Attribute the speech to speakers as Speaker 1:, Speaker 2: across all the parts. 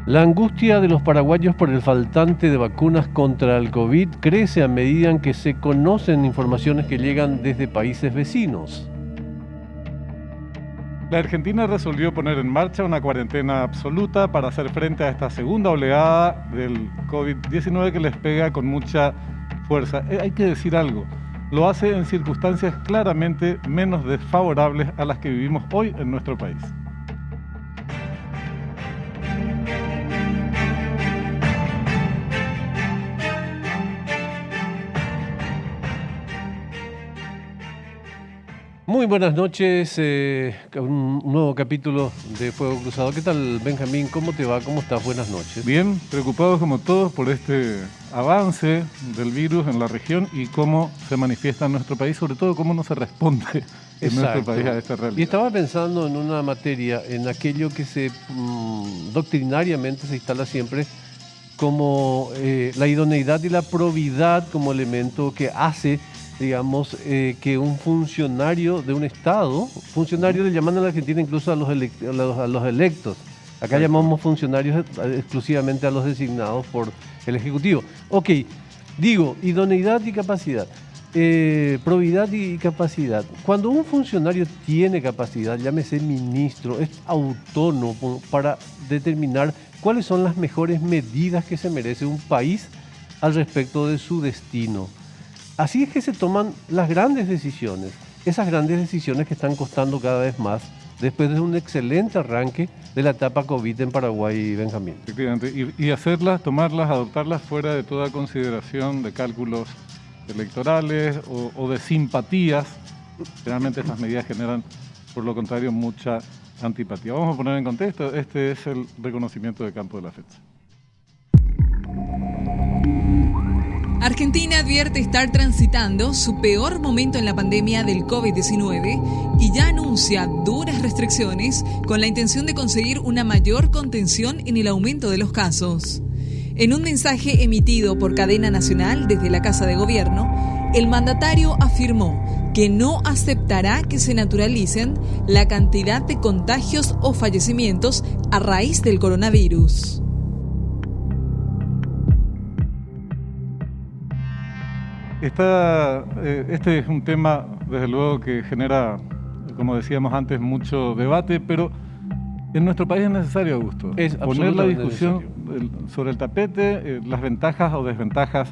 Speaker 1: La angustia de los paraguayos por el faltante de vacunas contra el COVID crece a medida en que se conocen informaciones que llegan desde países vecinos.
Speaker 2: La Argentina resolvió poner en marcha una cuarentena absoluta para hacer frente a esta segunda oleada del COVID-19 que les pega con mucha fuerza. Hay que decir algo, lo hace en circunstancias claramente menos desfavorables a las que vivimos hoy en nuestro país.
Speaker 1: Muy buenas noches, un nuevo capítulo de Fuego Cruzado. ¿Qué tal, Benjamín? ¿Cómo te va? ¿Cómo estás? Buenas noches.
Speaker 2: Bien, preocupados como todos por este avance del virus en la región y cómo se manifiesta en nuestro país, sobre todo cómo no se responde en nuestro país a esta realidad.
Speaker 1: Y estaba pensando en una materia, en aquello que se doctrinariamente se instala siempre como la idoneidad y la probidad como elemento que hace, digamos, que un funcionario de un Estado, funcionario le llaman en la Argentina incluso a los electos, acá llamamos funcionarios exclusivamente a los designados por el Ejecutivo. Ok, digo, idoneidad y capacidad, probidad y capacidad. Cuando un funcionario tiene capacidad, llámese ministro, es autónomo para determinar cuáles son las mejores medidas que se merece un país al respecto de su destino. Así es que se toman las grandes decisiones, esas grandes decisiones que están costando cada vez más después de un excelente arranque de la etapa COVID en Paraguay, Benjamín.
Speaker 2: Efectivamente, y hacerlas, tomarlas, adoptarlas fuera de toda consideración de cálculos electorales o de simpatías. Generalmente estas medidas generan, por lo contrario, mucha antipatía. Vamos a poner en contexto, este es el reconocimiento de campo de la fecha.
Speaker 3: Argentina advierte estar transitando su peor momento en la pandemia del COVID-19 y ya anuncia duras restricciones con la intención de conseguir una mayor contención en el aumento de los casos. En un mensaje emitido por cadena nacional desde la Casa de Gobierno, el mandatario afirmó que no aceptará que se naturalicen la cantidad de contagios o fallecimientos a raíz del coronavirus.
Speaker 2: Este es un tema, desde luego, que genera, como decíamos antes, mucho debate, pero en nuestro país es necesario, Augusto, poner la discusión sobre el tapete, las ventajas o desventajas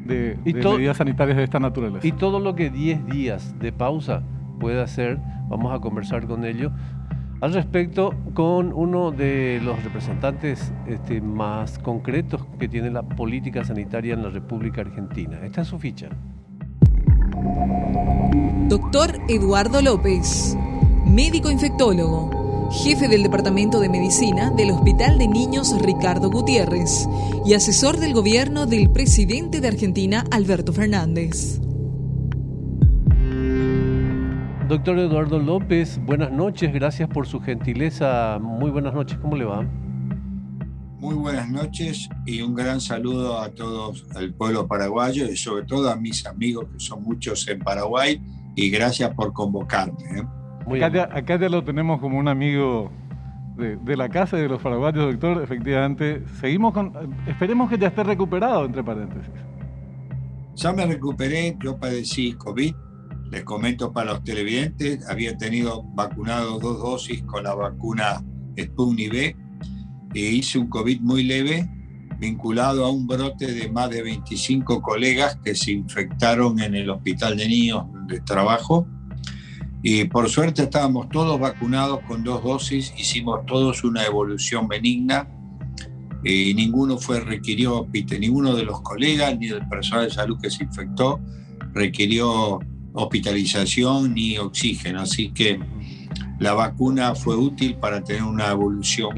Speaker 2: de medidas sanitarias de esta naturaleza.
Speaker 1: Y todo lo que 10 días de pausa puede hacer, vamos a conversar con ello al respecto con uno de los representantes más concretos que tiene la política sanitaria en la República Argentina. Esta es su ficha.
Speaker 3: Doctor Eduardo López, médico infectólogo, jefe del Departamento de Medicina del Hospital de Niños Ricardo Gutiérrez y asesor del gobierno del presidente de Argentina, Alberto Fernández.
Speaker 1: Doctor Eduardo López, buenas noches, gracias por su gentileza. Muy buenas noches, ¿cómo le va?
Speaker 4: Muy buenas noches y un gran saludo a todos, al pueblo paraguayo y sobre todo a mis amigos que son muchos en Paraguay, y gracias por convocarme.
Speaker 2: Acá ya lo tenemos como un amigo de la casa y de los paraguayos, doctor. Efectivamente, esperemos que ya esté recuperado, entre paréntesis.
Speaker 4: Ya me recuperé, yo padecí COVID. Les comento para los televidentes, había tenido vacunado 2 dosis con la vacuna Sputnik V e hice un COVID muy leve vinculado a un brote de más de 25 colegas que se infectaron en el hospital de niños de trabajo, y por suerte estábamos todos vacunados con 2 dosis, hicimos todos una evolución benigna y ninguno de los colegas ni del personal de salud que se infectó requirió hospitalización ni oxígeno, así que la vacuna fue útil para tener una evolución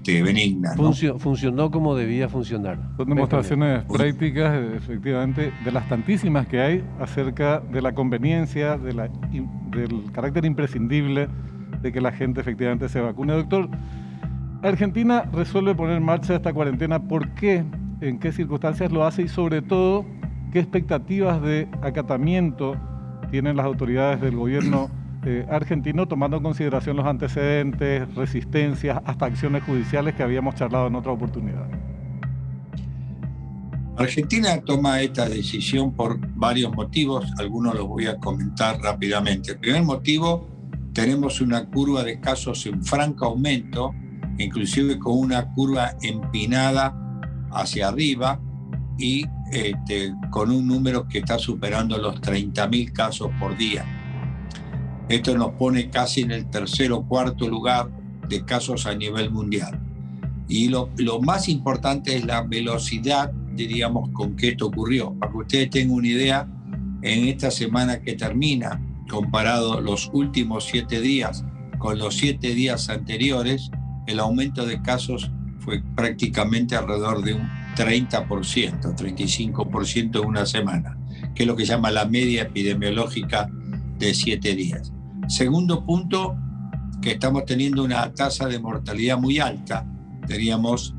Speaker 4: benigna, ¿no?
Speaker 1: Funcionó como debía funcionar.
Speaker 2: Son demostraciones prácticas, efectivamente, de las tantísimas que hay acerca de la conveniencia, del carácter imprescindible de que la gente efectivamente se vacune. Doctor, Argentina resuelve poner en marcha esta cuarentena. ¿Por qué? ¿En qué circunstancias lo hace? Y sobre todo, ¿qué expectativas de acatamiento tienen las autoridades del gobierno argentino, tomando en consideración los antecedentes, resistencias, hasta acciones judiciales que habíamos charlado en otra oportunidad?
Speaker 4: Argentina toma esta decisión por varios motivos, algunos los voy a comentar rápidamente. El primer motivo, tenemos una curva de casos en franco aumento, inclusive con una curva empinada hacia arriba y con un número que está superando los 30.000 casos por día. Esto nos pone casi en el tercer o cuarto lugar de casos a nivel mundial. Y lo más importante es la velocidad, diríamos, con que esto ocurrió. Para que ustedes tengan una idea, en esta semana que termina, comparado los últimos 7 días con los 7 días anteriores, el aumento de casos fue prácticamente alrededor de un 30%, 35% en una semana, que es lo que se llama la media epidemiológica de 7 días. Segundo punto, que estamos teniendo una tasa de mortalidad muy alta, diríamos,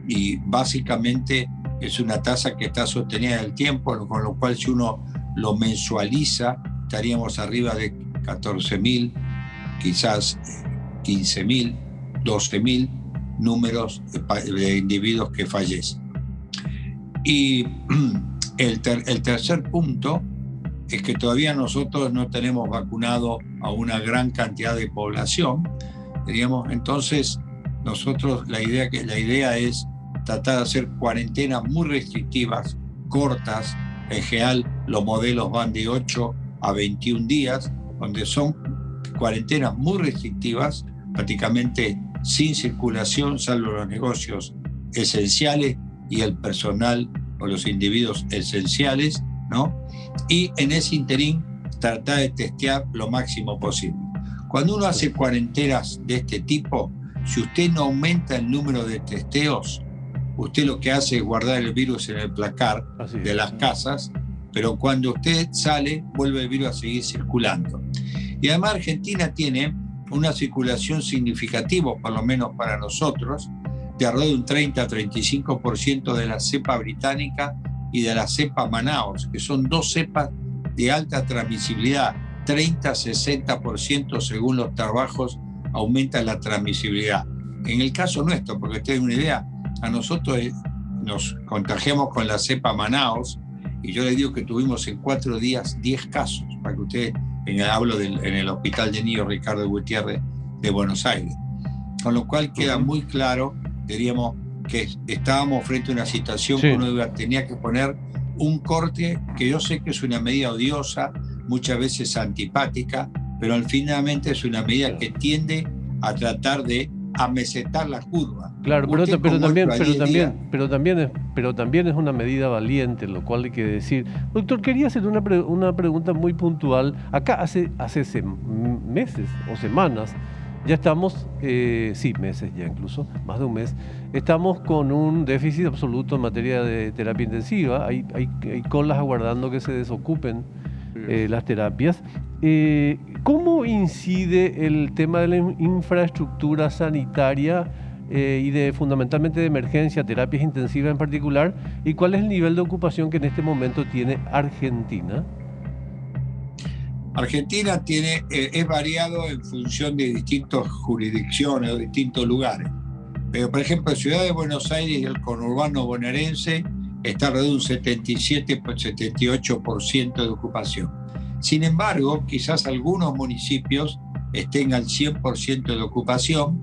Speaker 4: y básicamente es una tasa que está sostenida en el tiempo, con lo cual si uno lo mensualiza, estaríamos arriba de 14.000, quizás 15.000, 12.000 números de individuos que fallecen. Y el tercer punto es que todavía nosotros no tenemos vacunado a una gran cantidad de población, diríamos. Entonces nosotros la idea es tratar de hacer cuarentenas muy restrictivas, cortas. En general los modelos van de 8 a 21 días, donde son cuarentenas muy restrictivas, prácticamente sin circulación, salvo los negocios esenciales y el personal o los individuos esenciales, ¿no? Y en ese interín tratar de testear lo máximo posible. Cuando uno hace cuarentenas de este tipo, si usted no aumenta el número de testeos, usted lo que hace es guardar el virus en el placar de las casas, pero cuando usted sale, vuelve el virus a seguir circulando. Y además Argentina tiene una circulación significativa, por lo menos para nosotros, de alrededor de un 30-35% de la cepa británica y de la cepa Manaus, que son dos cepas de alta transmisibilidad. 30-60% según los trabajos aumenta la transmisibilidad. En el caso nuestro, porque ustedes tienen una idea, a nosotros nos contagiamos con la cepa Manaus y yo les digo que tuvimos en 4 días 10 casos, para que ustedes, hablo en el Hospital de Niños Ricardo Gutiérrez de Buenos Aires. Con lo cual queda muy claro, diríamos, que estábamos frente a una situación que uno tenía que poner un corte, que yo sé que es una medida odiosa, muchas veces antipática, pero finalmente es una medida que tiende a tratar de amesetar la curva.
Speaker 1: Claro, pero también es una medida valiente, lo cual hay que decir. Doctor, quería hacer una pregunta muy puntual. Acá hace meses o semanas, ya estamos, meses ya incluso, más de un mes, estamos con un déficit absoluto en materia de terapia intensiva. Hay colas aguardando que se desocupen las terapias. ¿Cómo incide el tema de la infraestructura sanitaria y fundamentalmente de emergencia, terapias intensivas en particular? ¿Y cuál es el nivel de ocupación que en este momento tiene Argentina?
Speaker 4: Argentina es variado en función de distintas jurisdicciones o distintos lugares. Pero, por ejemplo, Ciudad de Buenos Aires y el conurbano bonaerense está alrededor de un 77-78% de ocupación. Sin embargo, quizás algunos municipios estén al 100% de ocupación,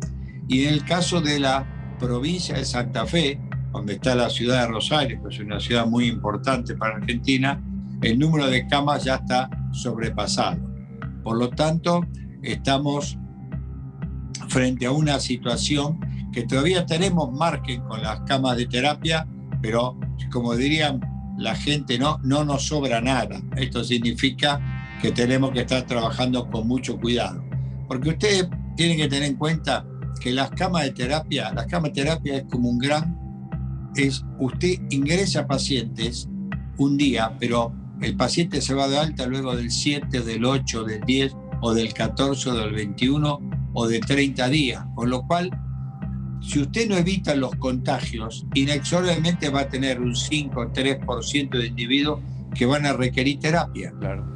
Speaker 4: y en el caso de la provincia de Santa Fe, donde está la ciudad de Rosario, que es una ciudad muy importante para Argentina, el número de camas ya está sobrepasado. Por lo tanto, estamos frente a una situación que todavía tenemos margen con las camas de terapia, pero como dirían la gente, no nos sobra nada. Esto significa que tenemos que estar trabajando con mucho cuidado. Porque ustedes tienen que tener en cuenta que las camas de terapia es como usted ingresa pacientes un día, pero el paciente se va de alta luego del 7, del 8, del 10, o del 14, o del 21, o de 30 días. Con lo cual, si usted no evita los contagios, inexorablemente va a tener un 5 o 3% de individuos que van a requerir terapia.
Speaker 1: Claro.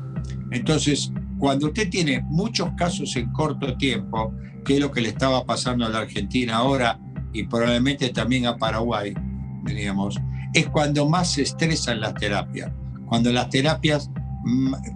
Speaker 4: Entonces, cuando usted tiene muchos casos en corto tiempo, que es lo que le estaba pasando a la Argentina ahora y probablemente también a Paraguay, diríamos, es cuando más se estresan las terapias, cuando las terapias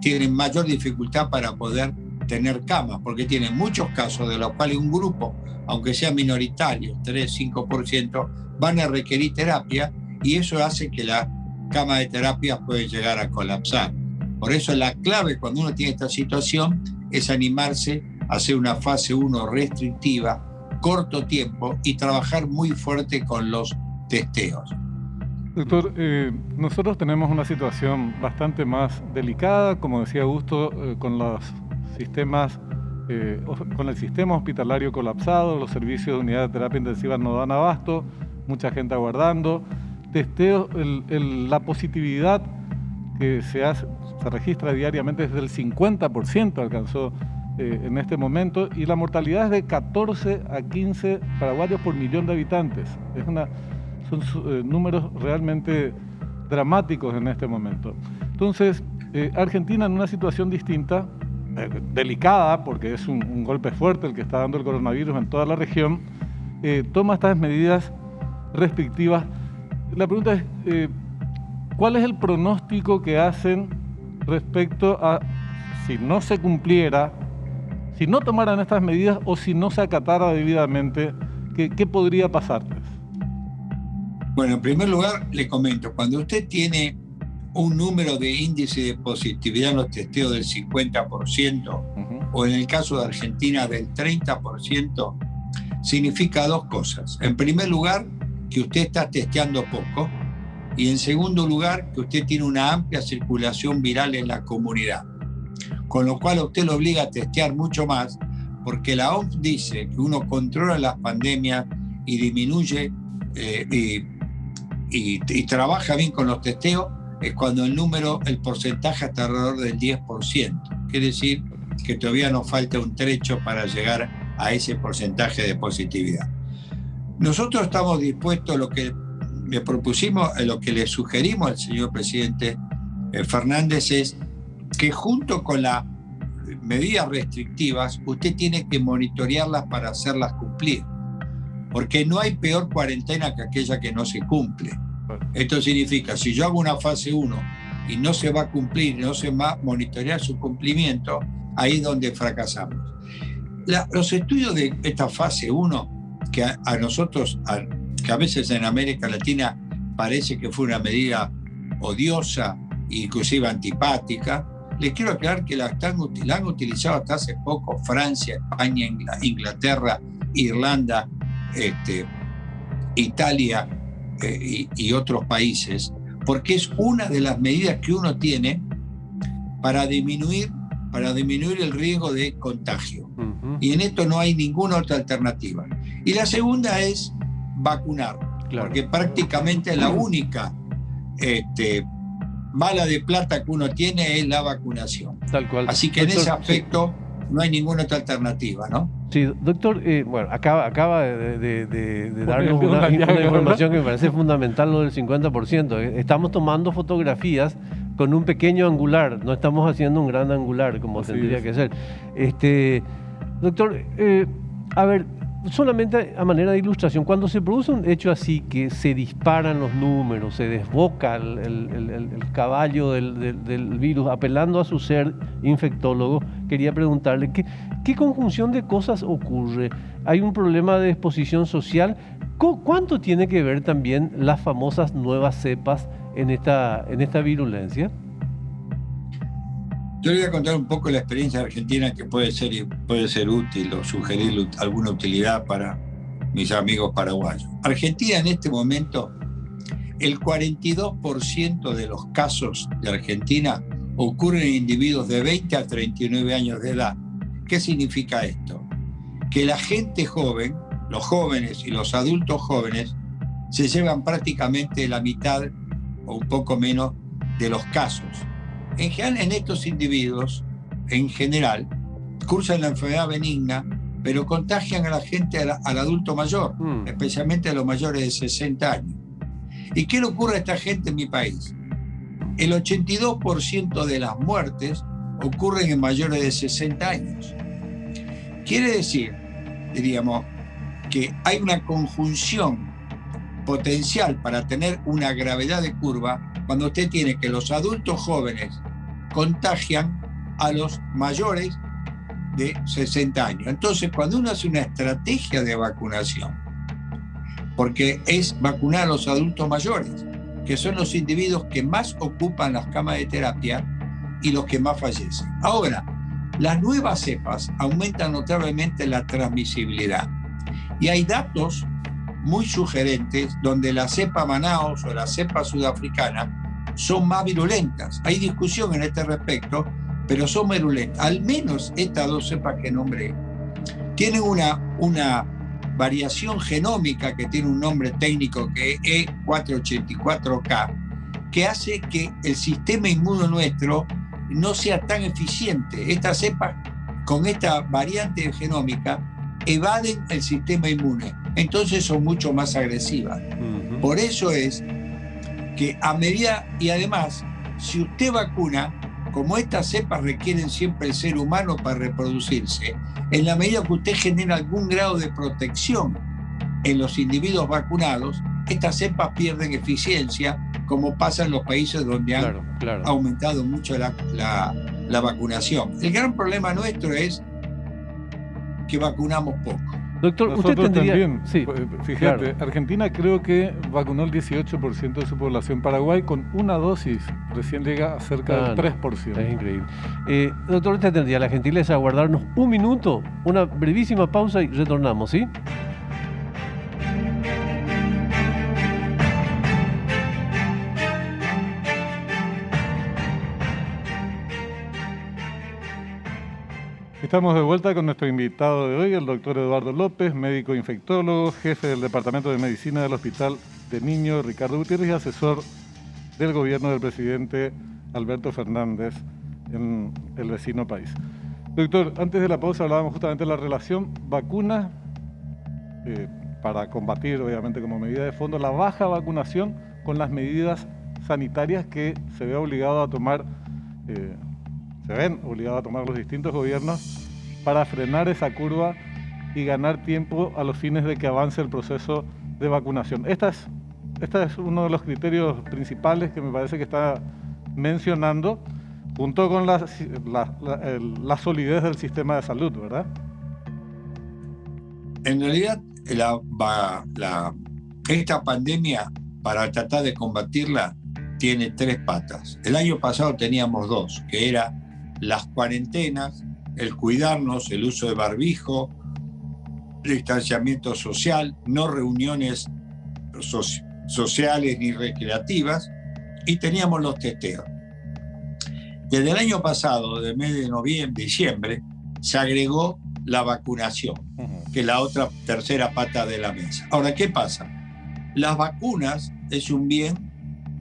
Speaker 4: tienen mayor dificultad para poder tener camas, porque tienen muchos casos de los cuales un grupo, aunque sea minoritario, 3-5%, van a requerir terapia y eso hace que la cama de terapias puede llegar a colapsar. Por eso la clave cuando uno tiene esta situación es animarse a hacer una fase 1 restrictiva, corto tiempo y trabajar muy fuerte con los testeos.
Speaker 2: Doctor, nosotros tenemos una situación bastante más delicada, como decía Augusto, con los sistemas, con el sistema hospitalario colapsado, los servicios de unidad de terapia intensiva no dan abasto, mucha gente aguardando, testeos, la positividad que se registra diariamente es del 50%, alcanzó en este momento, y la mortalidad es de 14 a 15 paraguayos por millón de habitantes. Son números realmente dramáticos en este momento. Entonces, Argentina en una situación distinta, delicada, porque es un golpe fuerte el que está dando el coronavirus en toda la región, toma estas medidas restrictivas. La pregunta es, ¿cuál es el pronóstico que hacen respecto a si no se cumpliera, si no tomaran estas medidas o si no se acatara debidamente, qué podría pasarles?
Speaker 4: Bueno, en primer lugar, le comento, cuando usted tiene un número de índice de positividad en los testeos del 50%, o en el caso de Argentina del 30%, significa dos cosas. En primer lugar, que usted está testeando poco, y en segundo lugar, que usted tiene una amplia circulación viral en la comunidad, con lo cual a usted lo obliga a testear mucho más, porque la OMS dice que uno controla las pandemias y disminuye y trabaja bien con los testeos, es cuando el porcentaje está alrededor del 10%. Quiere decir que todavía nos falta un trecho para llegar a ese porcentaje de positividad. Nosotros estamos dispuestos, lo que le propusimos, lo que le sugerimos al señor presidente Fernández es que junto con las medidas restrictivas, usted tiene que monitorearlas para hacerlas cumplir, porque no hay peor cuarentena que aquella que no se cumple. Esto significa, si yo hago una fase 1 y no se va a cumplir, no se va a monitorear su cumplimiento, ahí es donde fracasamos. Los estudios de esta fase 1, que a nosotros, que a veces en América Latina parece que fue una medida odiosa, inclusive antipática, les quiero aclarar que la han utilizado hasta hace poco Francia, España, Inglaterra, Irlanda, Italia y otros países, porque es una de las medidas que uno tiene para disminuir el riesgo de contagio. Y en esto no hay ninguna otra alternativa. Y la segunda es vacunar, porque prácticamente la única bala de plata que uno tiene es la vacunación.
Speaker 1: Tal cual.
Speaker 4: Así que doctor, en ese aspecto no hay ninguna otra alternativa, ¿no?
Speaker 1: Sí, doctor, bueno, acaba de darnos una información que me parece fundamental, lo del 50%. Estamos tomando fotografías con un pequeño angular, no estamos haciendo un gran angular como tendría que ser. Doctor, a ver, solamente a manera de ilustración, cuando se produce un hecho así, que se disparan los números, se desboca el caballo del virus, apelando a su ser infectólogo, quería preguntarle, ¿qué conjunción de cosas ocurre? ¿Hay un problema de exposición social? ¿Cuánto tiene que ver también las famosas nuevas cepas en esta virulencia?
Speaker 4: Yo le voy a contar un poco la experiencia argentina que puede ser útil o sugerir alguna utilidad para mis amigos paraguayos. Argentina en este momento, el 42% de los casos de Argentina ocurren en individuos de 20 a 39 años de edad. ¿Qué significa esto? Que la gente joven, los jóvenes y los adultos jóvenes, se llevan prácticamente la mitad o un poco menos de los casos. En general, en estos individuos, en general, cursan la enfermedad benigna, pero contagian a la gente, al adulto mayor, especialmente a los mayores de 60 años. ¿Y qué le ocurre a esta gente en mi país? El 82% de las muertes ocurren en mayores de 60 años. Quiere decir, diríamos, que hay una conjunción potencial para tener una gravedad de curva cuando usted tiene que los adultos jóvenes contagian a los mayores de 60 años. Entonces, cuando uno hace una estrategia de vacunación, porque es vacunar a los adultos mayores, que son los individuos que más ocupan las camas de terapia y los que más fallecen. Ahora, las nuevas cepas aumentan notablemente la transmisibilidad. Y hay datos muy sugerentes donde la cepa Manaus o la cepa sudafricana son más virulentas. Hay discusión en este respecto, pero son virulentas. Al menos estas dos cepas que nombré tienen una variación genómica que tiene un nombre técnico que es E484K, que hace que el sistema inmuno nuestro no sea tan eficiente. Estas cepas con esta variante genómica evaden el sistema inmune, entonces son mucho más agresivas. Por eso es que a medida, y además, si usted vacuna, como estas cepas requieren siempre el ser humano para reproducirse, en la medida que usted genera algún grado de protección en los individuos vacunados, estas cepas pierden eficiencia, como pasa en los países donde han aumentado mucho la vacunación. El gran problema nuestro es que vacunamos poco.
Speaker 2: Doctor, nosotros usted tendría... también, sí, fíjate, claro. Argentina creo que vacunó el 18% de su población. Paraguay con una dosis recién llega a cerca del 3%.
Speaker 1: Es increíble. Doctor, usted tendría la gentileza de aguardarnos un minuto, una brevísima pausa y retornamos, ¿sí?
Speaker 2: Estamos de vuelta con nuestro invitado de hoy, el doctor Eduardo López, médico infectólogo, jefe del Departamento de Medicina del Hospital de Niños Ricardo Gutiérrez y asesor del gobierno del presidente Alberto Fernández en el vecino país. Doctor, antes de la pausa hablábamos justamente de la relación vacuna para combatir, obviamente como medida de fondo, la baja vacunación con las medidas sanitarias que se ve obligado a tomar se ven obligados a tomar los distintos gobiernos para frenar esa curva y ganar tiempo a los fines de que avance el proceso de vacunación. Este es uno de los criterios principales que me parece que está mencionando, junto con la solidez del sistema de salud, ¿verdad?
Speaker 4: En realidad, esta pandemia, para tratar de combatirla, tiene tres patas. El año pasado teníamos dos, que era las cuarentenas, el cuidarnos, el uso de barbijo, distanciamiento social, no reuniones sociales ni recreativas, y teníamos los testeos. Desde el año pasado, del mes de noviembre, diciembre, se agregó la vacunación, que es la otra tercera pata de la mesa. Ahora, ¿qué pasa? Las vacunas es un bien,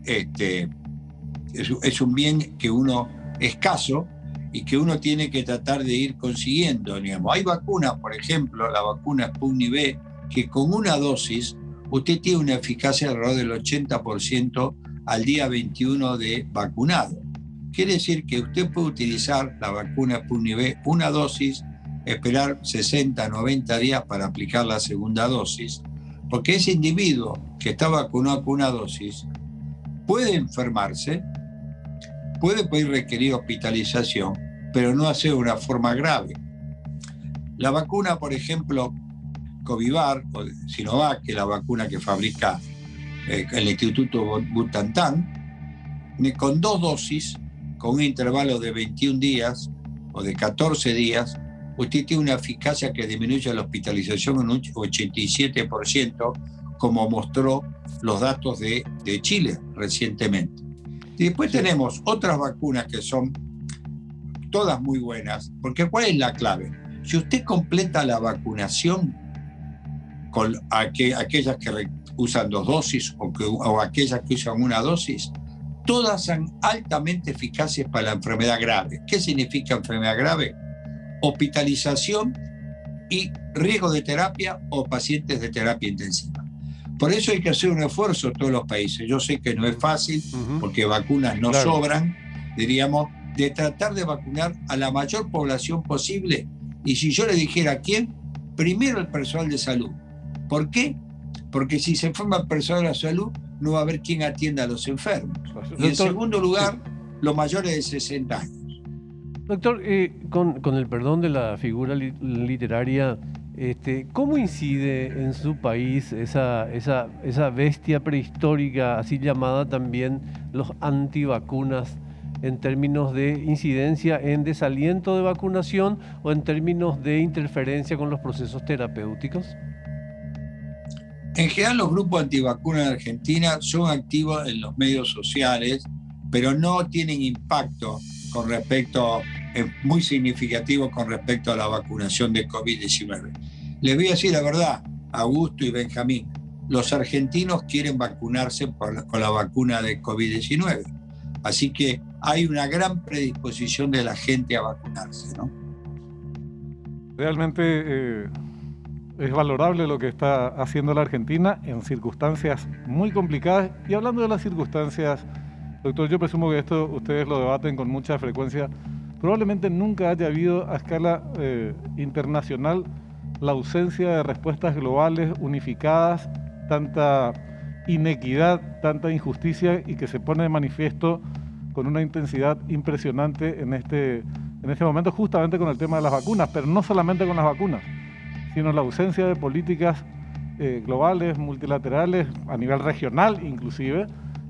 Speaker 4: es un bien que uno escaso y que uno tiene que tratar de ir consiguiendo, digamos. Hay vacunas, por ejemplo, la vacuna Sputnik V, que con una dosis usted tiene una eficacia alrededor del 80% al día 21 de vacunado. Quiere decir que usted puede utilizar la vacuna Sputnik V, una dosis, esperar 60, 90 días para aplicar la segunda dosis, porque ese individuo que está vacunado con una dosis puede enfermarse, puede requerir hospitalización, pero no hace de una forma grave. La vacuna, por ejemplo, Covivar o Sinovac, que es la vacuna que fabrica el Instituto Butantan, con 2 dosis, con un intervalo de 21 días o de 14 días, usted tiene una eficacia que disminuye la hospitalización en un 87%, como mostró los datos de Chile recientemente. Y después tenemos otras vacunas que son todas muy buenas, porque ¿cuál es la clave? Si usted completa la vacunación con aquellas que usan 2 dosis o aquellas que usan una dosis, todas son altamente eficaces para la enfermedad grave. ¿Qué significa enfermedad grave? Hospitalización y riesgo de terapia o pacientes de terapia intensiva. Por eso hay que hacer un esfuerzo en todos los países. Yo sé que no es fácil, porque vacunas no sobran, diríamos, de tratar de vacunar a la mayor población posible. Y si yo le dijera a quién, primero el personal de salud. ¿Por qué? Porque si se enferma el personal de salud, no va a haber quien atienda a los enfermos. Y en segundo lugar, los mayores de 60 años.
Speaker 1: Doctor, con el perdón de la figura literaria, ¿cómo incide en su país esa bestia prehistórica, así llamada también los antivacunas, en términos de incidencia en desaliento de vacunación o en términos de interferencia con los procesos terapéuticos?
Speaker 4: En general, los grupos antivacunas en Argentina son activos en los medios sociales, pero no tienen impacto con respecto, muy significativo con respecto a la vacunación de COVID-19. Les voy a decir la verdad, Augusto y Benjamín, los argentinos quieren vacunarse con la vacuna de COVID-19, así que hay una gran predisposición de la gente a vacunarse, ¿no?
Speaker 2: Realmente es valorable lo que está haciendo la Argentina en circunstancias muy complicadas. Y hablando de las circunstancias, doctor, yo presumo que esto ustedes lo debaten con mucha frecuencia. Probablemente nunca haya habido a escala internacional la ausencia de respuestas globales unificadas, tanta inequidad, tanta injusticia, y que se pone de manifiesto con una intensidad impresionante en este momento, justamente con el tema de las vacunas, pero no solamente con las vacunas, sino la ausencia de políticas globales, multilaterales, a nivel regional inclusive.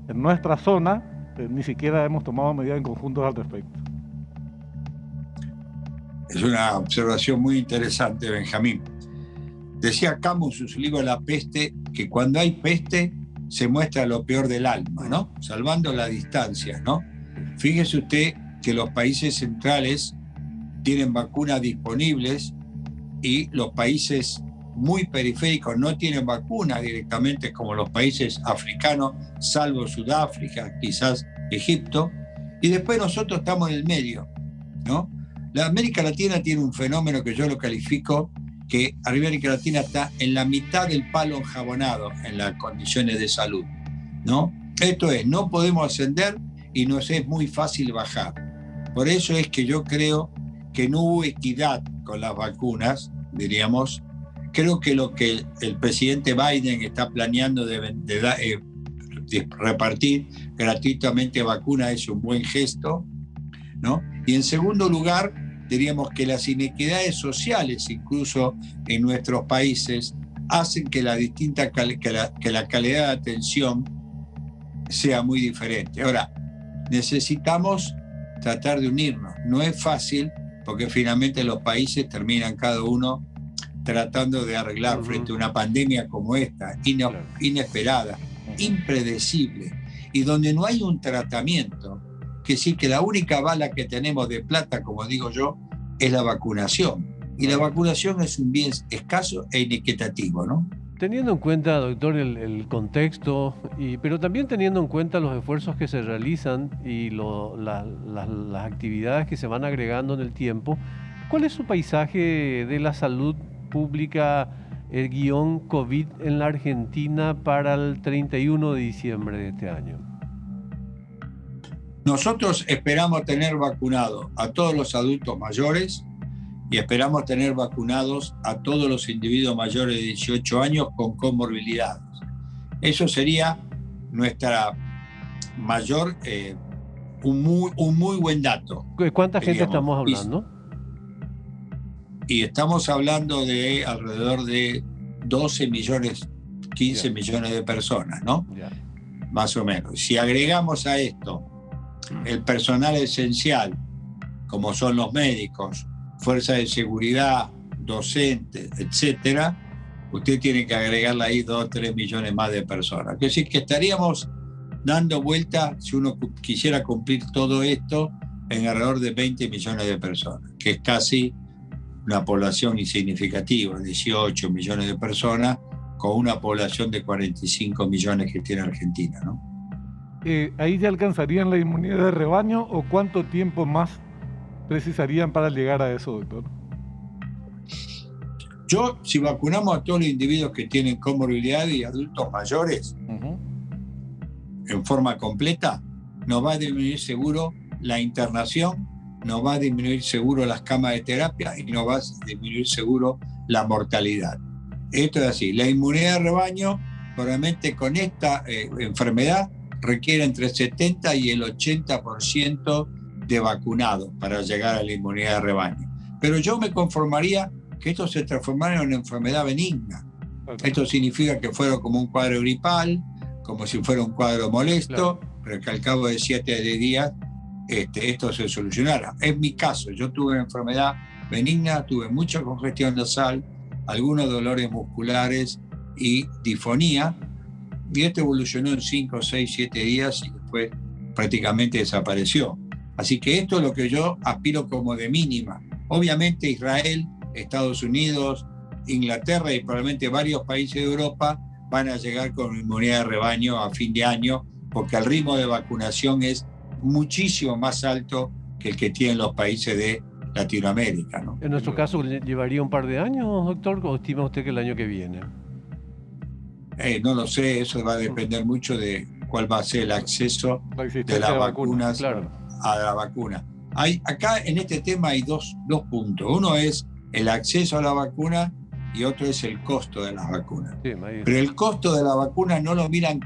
Speaker 2: En nuestra zona ni siquiera hemos tomado medidas en conjunto al respecto.
Speaker 4: Es una observación muy interesante, Benjamín. Decía Camus en su libro La peste, que cuando hay peste se muestra lo peor del alma, ¿no? Salvando la distancia, ¿no? Fíjese usted que los países centrales tienen vacunas disponibles y los países muy periféricos no tienen vacunas directamente, como los países africanos, salvo Sudáfrica, quizás Egipto, y después nosotros estamos en el medio, ¿no? La América Latina tiene un fenómeno que yo lo califico, que América Latina está en la mitad del palo enjabonado en las condiciones de salud, ¿no? Esto es, no podemos ascender y nos es muy fácil bajar. Por eso es que yo creo que no hubo equidad con las vacunas, diríamos. Creo que lo que el presidente Biden está planeando de repartir gratuitamente vacunas es un buen gesto, ¿no? Y en segundo lugar, diríamos que las inequidades sociales, incluso en nuestros países, hacen que la calidad de atención sea muy diferente. Ahora, necesitamos tratar de unirnos. No es fácil, porque finalmente los países terminan cada uno tratando de arreglar frente a una pandemia como esta, inesperada, impredecible, y donde no hay un tratamiento, que sí, que la única bala que tenemos de plata, como digo yo, es la vacunación. Y la vacunación es un bien escaso e inequitativo, ¿no?
Speaker 1: Teniendo en cuenta, doctor, el contexto, pero también teniendo en cuenta los esfuerzos que se realizan y las actividades que se van agregando en el tiempo, ¿cuál es su paisaje de la salud pública, el guión COVID en la Argentina para el 31 de diciembre de este año?
Speaker 4: Nosotros esperamos tener vacunados a todos los adultos mayores y esperamos tener vacunados a todos los individuos mayores de 18 años con comorbilidades. Eso sería nuestra mayor, un muy buen dato.
Speaker 1: ¿Cuánta gente estamos hablando?
Speaker 4: Y estamos hablando de alrededor de 12 millones, 15 millones de personas, ¿no? Más o menos. Si agregamos a esto el personal esencial, como son los médicos, fuerzas de seguridad, docentes, etcétera, usted tiene que agregarle ahí 2 o 3 millones más de personas. Es decir, que estaríamos dando vuelta, si uno quisiera cumplir todo esto, en alrededor de 20 millones de personas, que es casi una población insignificativa, 18 millones de personas, con una población de 45 millones que tiene Argentina, ¿no?
Speaker 2: ¿Ahí ya alcanzarían la inmunidad de rebaño o cuánto tiempo más precisarían para llegar a eso, doctor?
Speaker 4: Si vacunamos a todos los individuos que tienen comorbilidad y adultos mayores en forma completa, nos va a disminuir seguro la internación, no va a disminuir seguro las camas de terapia y no va a disminuir seguro la mortalidad. Esto es así. La inmunidad de rebaño, probablemente con esta enfermedad, requiere entre el 70 y el 80% de vacunados para llegar a la inmunidad de rebaño. Pero yo me conformaría que esto se transformara en una enfermedad benigna. Esto significa que fuera como un cuadro gripal, como si fuera un cuadro molesto, pero que al cabo de 7 días esto se solucionara. Es mi caso, yo tuve una enfermedad benigna, tuve mucha congestión nasal, algunos dolores musculares y disfonía, y esto evolucionó en 5, 6, 7 días y después prácticamente desapareció. Así que esto es lo que yo aspiro como de mínima. Obviamente Israel, Estados Unidos, Inglaterra y probablemente varios países de Europa van a llegar con inmunidad de rebaño a fin de año, porque el ritmo de vacunación es muchísimo más alto que el que tienen los países de Latinoamérica, ¿no?
Speaker 1: En nuestro caso, ¿llevaría un par de años, doctor, o estima usted que el año que viene?
Speaker 4: No lo sé, eso va a depender mucho de cuál va a ser el acceso de las vacunas a la vacuna. Acá en este tema hay dos puntos. Uno es el acceso a la vacuna y otro es el costo de las vacunas. Sí, pero el costo de la vacuna no lo miran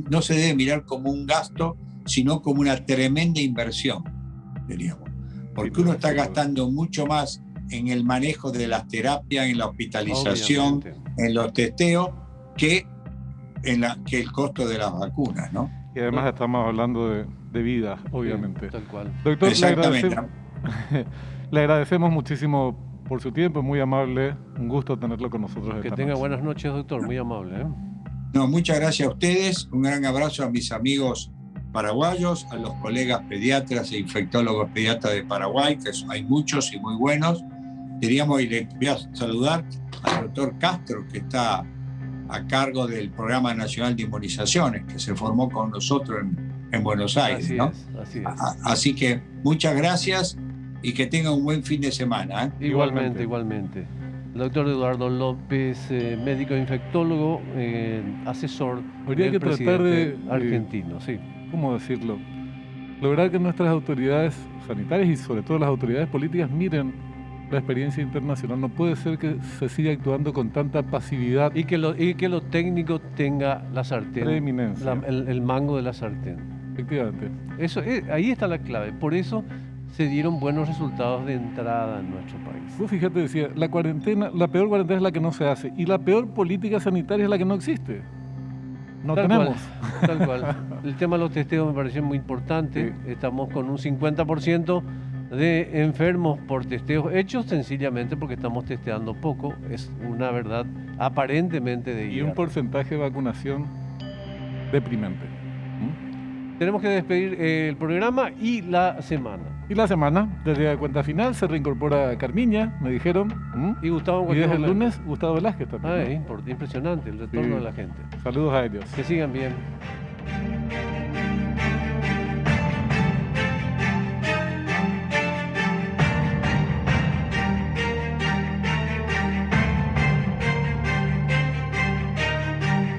Speaker 4: no se debe mirar como un gasto, sino como una tremenda inversión, diríamos. Porque uno está gastando mucho más en el manejo de las terapias, en la hospitalización, en los testeos, que el costo de las vacunas, ¿no?
Speaker 2: Y además estamos hablando de vidas, obviamente.
Speaker 1: Sí, tal cual.
Speaker 2: Doctor,
Speaker 4: exactamente.
Speaker 2: Le agradecemos muchísimo por su tiempo, muy amable, un gusto tenerlo con nosotros.
Speaker 1: Que tenga buenas noches, doctor, muy amable.
Speaker 4: No, muchas gracias a ustedes, un gran abrazo a mis amigos paraguayos, a los colegas pediatras e infectólogos pediatras de Paraguay, que hay muchos y muy buenos. Diríamos, y le voy a saludar al doctor Castro, que está a cargo del Programa Nacional de Inmunizaciones, que se formó con nosotros en Buenos Aires.
Speaker 1: Así
Speaker 4: ¿no?
Speaker 1: es.
Speaker 4: Así que muchas gracias y que tengan un buen fin de semana.
Speaker 1: Igualmente. El doctor Eduardo López, médico infectólogo, asesor del presidente argentino. Sí.
Speaker 2: ¿Cómo decirlo? Lograr que nuestras autoridades sanitarias y sobre todo las autoridades políticas miren la experiencia internacional. No puede ser que se siga actuando con tanta pasividad.
Speaker 1: Y que lo técnico tenga la sartén.
Speaker 2: Preeminencia.
Speaker 1: El mango de la sartén.
Speaker 2: Efectivamente.
Speaker 1: Ahí está la clave. Por eso se dieron buenos resultados de entrada en nuestro país.
Speaker 2: Vos fíjate, decía, la peor cuarentena es la que no se hace y la peor política sanitaria es la que no existe.
Speaker 1: Tal cual. El tema de los testeos me pareció muy importante. Sí. Estamos con un 50% de enfermos por testeos hechos, sencillamente porque estamos testeando poco. Es una verdad aparentemente de guía.
Speaker 2: Y un porcentaje de vacunación deprimente.
Speaker 1: Tenemos que despedir el programa y la semana.
Speaker 2: Desde la cuenta final, se reincorpora Carmiña, me dijeron.
Speaker 1: Y Gustavo.
Speaker 2: Y desde el lunes, Gustavo Velázquez también.
Speaker 1: Impresionante el retorno de la gente.
Speaker 2: Saludos a ellos.
Speaker 1: Que sigan bien.